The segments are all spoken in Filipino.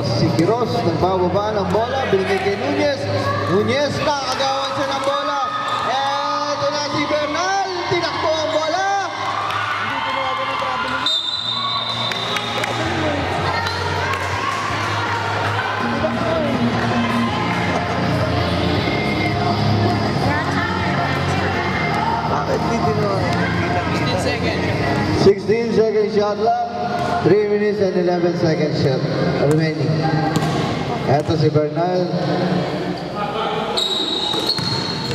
Si Quiroz, nagbababa ng bola, binigay kay Nunez. Nunez, nakagawan siya ng bola. Eto na si Bernal, tinakbo ang bola. Hindi tinawagan ng traveling yun. Bakit hindi tinawagan? 16 seconds. 16 second shot lang. 3 minutes and 11 seconds shot remaining. Eto si Bernal.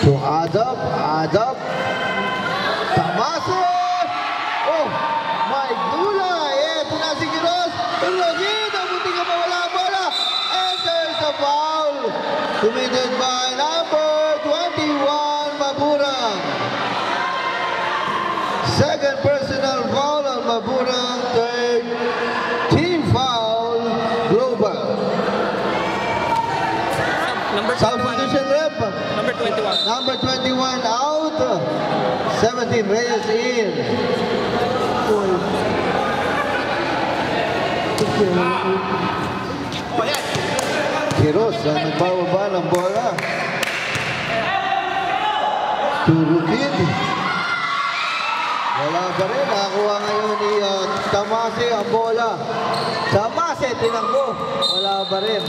To Adab. Tamase! Oh, my gulay! Eto na si Quiroz. Tulogin! Nabuti ka mawala ang bola. And there's a foul. Committed by number 21, Maburang. Second personal foul on Maburang. Third team foul, Global. Substitution rep. Number 21. Number 21 out. 17 Reyes in. Quiroz ang nagbababa ng bola. Turukid. Wala pa rin. Nakakuha ngayon ni Tamase ang bola. Tamase, tinakbo. Wala pa rin.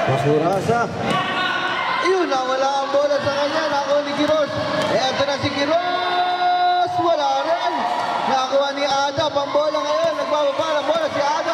Masurasa. Ayun, nawala ang bola sa kanya. Nakakuha ni Quiroz. Eto na si Quiroz. Wala rin. Nakakuha ni Adab ang bola ngayon. Nagbababa ng bola si Adab.